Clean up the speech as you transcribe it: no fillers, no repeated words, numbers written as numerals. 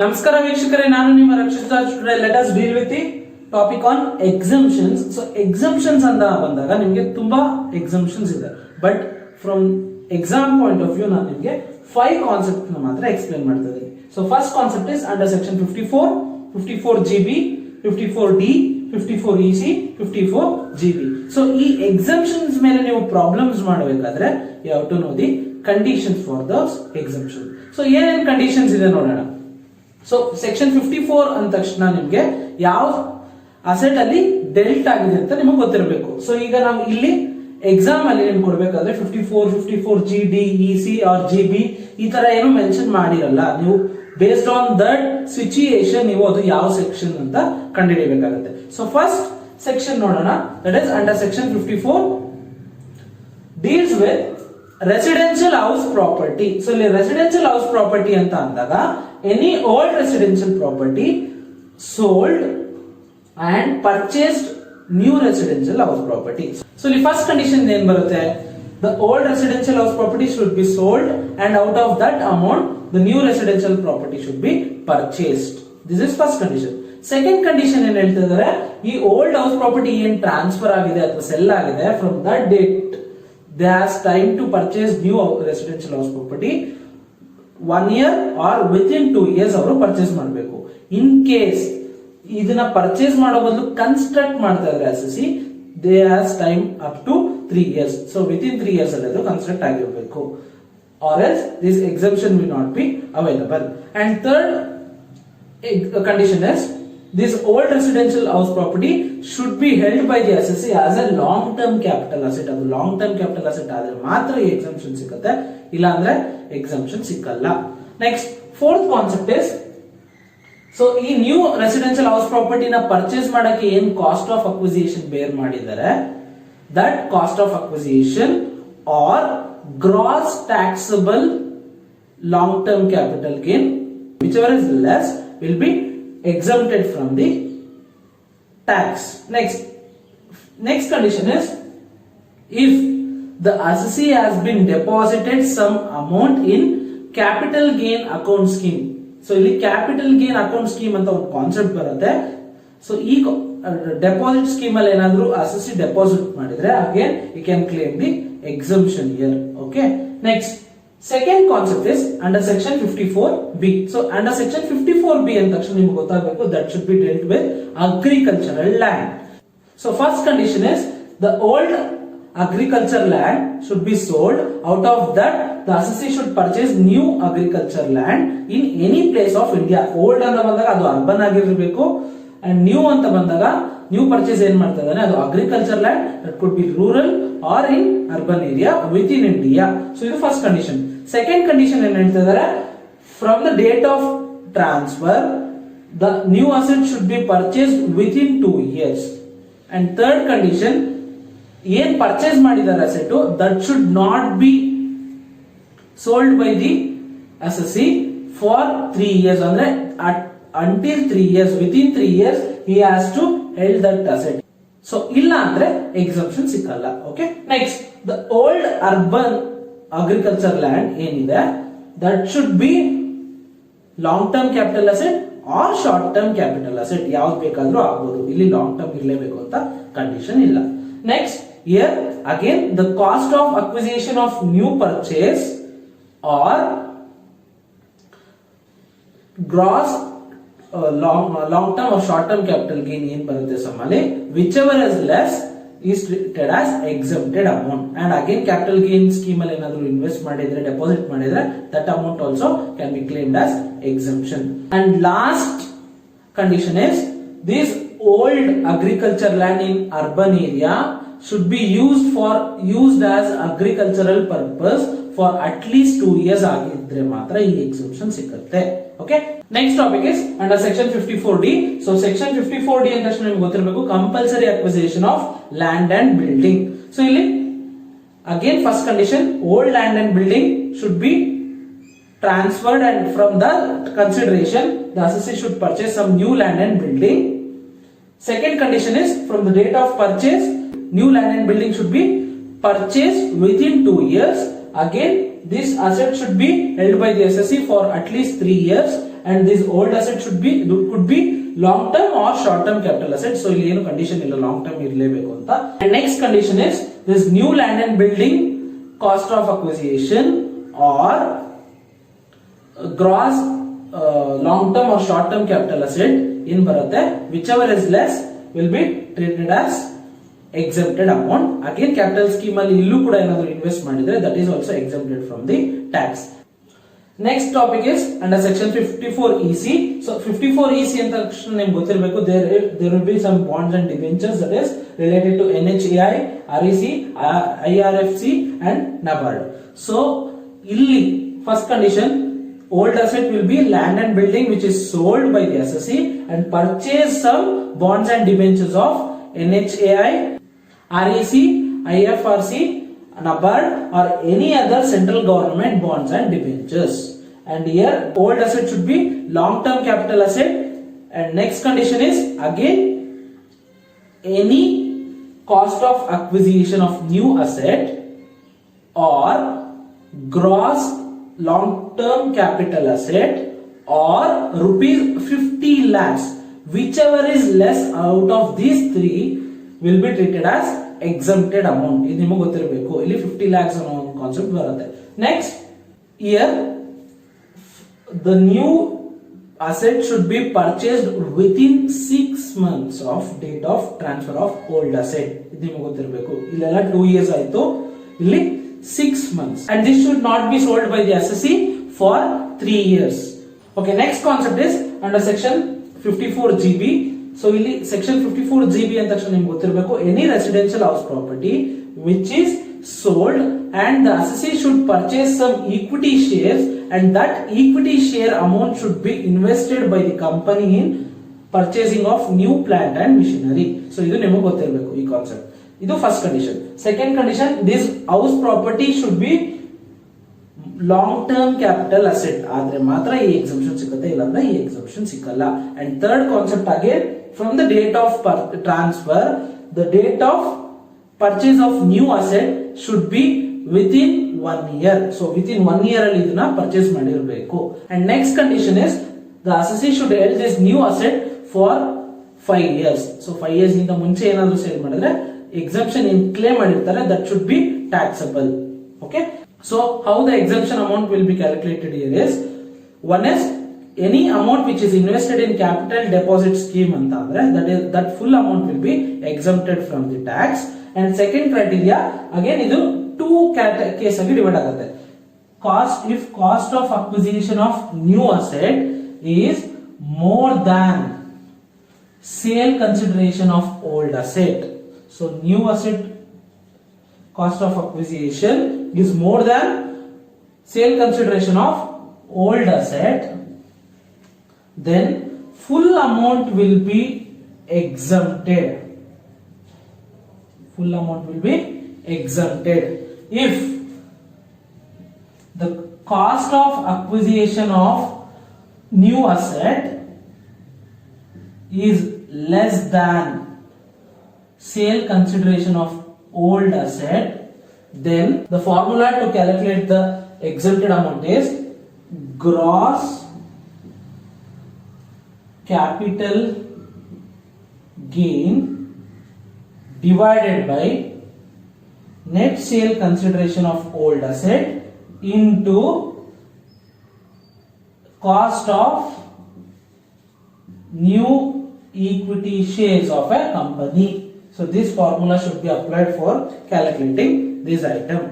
ನಮಸ್ಕಾರ ವೀಕ್ಷಕರೇ, ನಾನು ನಿಮ್ಮ Rakshith Raj. Today let us deal with the topic on exemptions. So exemptions ಅಂತ ಬಂದಾಗ ನಿಮಗೆ ತುಂಬಾ ಎಕ್ಸಂಪ್ಷನ್ಸ್ ಇದೆ, but from exam point of view ನಾನು ನಿಮಗೆ 5 ಕಾನ್ಸೆಪ್ಟ್ ಮಾತ್ರ ಎಕ್ಸ್ಪ್ಲೇನ್ ಮಾಡ್ತಾ ಇದ್ದೀನಿ. So first concept is under section 54, 54GB, 54D, 54EC, 54GB. So ಈ ಎಕ್ಸಂಪ್ಷನ್ಸ್ ಮೇಲೆ ನೀವು ಪ್ರಾಬ್ಲಮ್ಸ್ ಮಾಡಬೇಕಾದ್ರೆ you have to know the conditions for those exemption. So ಏನೇನು ಕಂಡೀಷನ್ಸ್ ಇದೆ ನೋಡೋಣ. ಸೊ ಸೆಕ್ಷನ್ 54 ಅಂದ ತಕ್ಷಣ ನಿಮ್ಗೆ ಯಾವ ಅಸೆಟ್ ಅಲ್ಲಿ ಡೆಲ್ಟ್ ಆಗಿದೆ ಅಂತ ನಿಮಗೆ ಗೊತ್ತಿರಬೇಕು. ಸೊ ಈಗ ನಾವು ಇಲ್ಲಿ ಎಕ್ಸಾಮ್ ಅಲ್ಲಿ ನಿಮ್ಗೆ ಕೊಡ್ಬೇಕಾದ್ರೆ 54, 54GD, EC ಆರ್ GB ಈ ತರ ಏನು ಮೆನ್ಷನ್ ಮಾಡಿರಲ್ಲ. ನೀವು ಬೇಸ್ಡ್ ಆನ್ ದಟ್ ಸಿಚುಯೇಷನ್ ನೀವು ಅದು ಯಾವ ಸೆಕ್ಷನ್ ಅಂತ ಕಂಡುಹಿಡಿಯಬೇಕಾಗುತ್ತೆ. ಸೊ ಫಸ್ಟ್ ಸೆಕ್ಷನ್ ನೋಡೋಣ, that is under section 54 deals with residential house property. So ಇಲ್ಲಿ ರೆಸಿಡೆನ್ಷಿಯಲ್ ಹೌಸ್ ಪ್ರಾಪರ್ಟಿ ಅಂತ ಅಂದಾಗ any old residential property sold and purchased new residential house property. So ಇಲ್ಲಿ first condition ಏನ್ ಬರುತ್ತೆ, the old residential house property should be sold and out of that amount the new residential property should be purchased. This is first condition. Second condition ಏನ್ ಹೇಳ್ತಿದ್ದಾರೆ, ಈ old house property ಏನ್ transfer ಆಗಿದೆ ಅಥವಾ cell ಆಗಿದೆ, from that date they has time to purchase new residential house property 1 year or within 2 years ಅವರು purchase ಮಾಡಬೇಕು. In case ಇದನ್ನ ಪರ್ಚೇಸ್ ಮಾಡೋ ಬದಲು ಕನ್ಸ್ಟ್ರಕ್ಟ್ ಮಾಡ್ತಾ ಇದ್ರೆ SSC, they has time up to 3 years. So within 3 years ಅಲ್ಲಿ ಅದು construct ಆಗಿರಬೇಕು, or else this exemption will not be available. And third condition is this old residential house property should be held by the assessee as a long term capital asset. ಅದು long term capital asset ಆದ್ರೆ ಮಾತ್ರ ಈ exemption ಸಿಗುತ್ತೆ, ಇಲ್ಲ ಅಂದ್ರೆ exemption ಸಿಕ್ಕಲ್ಲ. Next fourth concept is, so ಈ new residential house ಪ್ರಾಪರ್ಟಿನ ಪರ್ಚೇಸ್ ಮಾಡಕ್ಕೆ ಏನ್ ಕಾಸ್ಟ್ ಆಫ್ ಅಕ್ವಿಸಿಷನ್ ಬೇರ್ ಮಾಡಿದ್ದಾರೆ, that cost of acquisition or gross taxable long term capital gain whichever is less will be exempted from the tax. Next condition is, if the assessee has been deposited some amount in capital gain account scheme. So ಇಲ್ಲಿ capital gain account scheme ಅಂತ ಒಂದು concept ಬರುತ್ತೆ. So ಈ deposit scheme ಅಲ್ಲಿ ಏನಾದ್ರೂ assessee deposit ಮಾಡಿದ್ರೆ again you can claim the exemption here. Okay, next second concept is under section 54B. So under section 54B ಅಂದ ತಕ್ಷಣ ನಿಮ್ಗೆ ಗೊತ್ತಾಗಬೇಕು, that should be dealt with agricultural land. So first condition is, the old agriculture land should be sold. Out of that the assessee should purchase new agriculture land in any place of India. Old ಅಂತ ಬಂದಾಗ ಅದು urban ಆಗಿರಬೇಕು, and new ಅಂತ ಬಂದಾಗ new purchase ಏನ್ ಮಾಡ್ತಾ ಇದ್ದಾನೆ ಅದು agriculture land, that could be rural or in urban area within India. So ಇದು ಫಸ್ಟ್ ಕಂಡೀಷನ್. ಸೆಕೆಂಡ್ ಕಂಡೀಷನ್ ಏನ್ ಹೇಳ್ತಾ ಇದ್ದಾರೆ, from the date of transfer the new asset should be purchased within 2 years. And third condition, ಏನ್ purchase ಮಾಡಿದ್ದಾರೆ asset that should not be sold by the assessee for 3 years. ಅಂದ್ರೆ until 3 years, within 3 years he has to held that asset. So ಇಲ್ಲ ಅಂದ್ರೆ exemption ಸಿಕ್ಕಲ್ಲ. Okay, next the old urban agriculture land ಏನಿದೆ that should be long term capital asset or short term capital asset, ಯಾವ್ದು ಬೇಕಾದ್ರೂ ಆಗ್ಬೋದು. ಇಲ್ಲಿ long term ಇರಲೇಬೇಕು ಅಂತ ಕಂಡೀಷನ್ ಇಲ್ಲ. Next here again the cost of acquisition of new purchase or gross long term or short term capital gain ಏನ್ ಬರುತ್ತೆ ಸಮ್ಮಲ್ಲಿ, whichever is less is treated as exempted amount. And again capital gain scheme ಅಲ್ಲಿ ಏನಾದರೂ invest ಮಾಡಿದ್ರೆ, deposit ಮಾಡಿದ್ರೆ, that amount also can be claimed as exemption. And last condition is, this old agriculture land in urban area should be used as agricultural purpose for at least 2 years ಆಗಿದ್ರೆ ಮಾತ್ರ ಈ exemption ಸಿಗುತ್ತೆ. Okay, next topic is under section 54D. So section 54D ಅಂತ ತಕ್ಷಣ ನಿಮ್ಗೆ ಗೊತ್ತಿರಬೇಕು, compulsory acquisition of land and building. So ಇಲ್ಲಿ again first condition, old land and building should be transferred and from the consideration the assessee should purchase some new land and building. Second condition is, from the date of purchase new land and building should be purchased within 2 years. Again this asset should be held by the assessee for at least 3 years and this old asset could be long term or short term capital asset. So ಇಲ್ಲಿ ಏನು condition ಇಲ್ಲ, long term ಇರಲೇಬೇಕು ಅಂತ. And next condition is this new land and building cost of acquisition or gross long term or short term capital asset in ಬರುತ್ತೆ, whichever is less will be treated as exempted amount. Again capital scheme ಅಲ್ಲಿ ಇಲ್ಲೂ ಕೂಡ ಏನಾದರೂ invest ಮಾಡಿದ್ರೆ that is also exempted from the tax. Next topic is under section 54 EC. So 54 EC ಅಂತ ತಕ್ಷಣ ನಿಮಗೆ ಗೊತ್ತಿರಬೇಕು, there will be some bonds and debentures that is related to NHAI, REC, IRFC and NABARD. So ಇಲ್ಲಿ first condition, old asset will be land and building which is sold by the assessee and purchase some bonds and debentures of NHAI, REC, IFRC, NABARD or any other central government bonds and debentures. And here old asset should be long term capital asset. And next condition is again any cost of acquisition of new asset or gross long term capital asset or rupees 50 lakhs, whichever is less out of these three will be treated as exempted amount. ಇದು ನಿಮಗೆ ಗೊತ್ತಿರಬೇಕು, ಇಲ್ಲಿ 50 lakhs ಅನ್ನೋ ಒಂದು concept ಬರುತ್ತೆ. Next year the new asset should be purchased within 6 months of date of transfer of old asset. ಇದು ನಿಮಗೆ ಗೊತ್ತಿರಬೇಕು, ಇಲ್ಲೆಲ್ಲ 2 years ಆಯ್ತು, ಇಲ್ಲಿ 6 months, and this should not be sold by the assessee for 3 years. Okay, next concept is under section 54 GB. So ಇಲ್ಲಿ section 54 GB ಅಂತ ತಕ್ಷಣ ನಿಮಗೆ ಗೊತ್ತಿರಬೇಕು, any residential house property which is sold and the assessee should purchase some equity shares and that equity share amount should be invested by the company in purchasing of new plant and machinery. So ಇದು ನಿಮಗೆ ಗೊತ್ತಿರಬೇಕು ಈ concept. ಇದು first condition. Second condition, this house property should be long term capital asset ಆದ್ರೆ ಮಾತ್ರ ಈ exemption ಸಿಗುತ್ತೆ, ಇಲ್ಲಾಂದ್ರೆ ಈ ಎಕ್ಸಂಪ್ಷನ್ ಸಿಕ್ಕಲ್ಲ. And third concept again, from the date of transfer the date of purchase of new asset should B within 1 year. So within 1 year ಅಲ್ಲಿ ಇದನ್ನ purchase ಮಾಡಿರಬೇಕು. And next condition is the assessee should held this new asset for 5 years. So 5 years ಇಂದ ಮುಂಚೆ ಏನಾದರೂ sale ಮಾಡಿದ್ರೆ exemption in claim ಮಾಡಿರ್ತಾರೆ, that should be taxable. Okay, so how the exemption amount will be calculated here is, one is any amount which is invested in capital deposit scheme ಅಂತ ಅಂದ್ರೆ that full amount will be exempted from the tax. And second criteria again ಇದು 2 case ಆಗಿ divide ಆಗುತ್ತೆ. if cost of acquisition of new asset is more than sale consideration of old asset. So new asset cost of acquisition is more than sale consideration of old asset, then full amount will be exempted. Full amount will be exempted. If the cost of acquisition of new asset is less than sale consideration of old asset, then the formula to calculate the exempted amount is gross capital gain divided by net sale consideration of old asset into cost of new equity shares of a company. So this formula should be applied for calculating this item.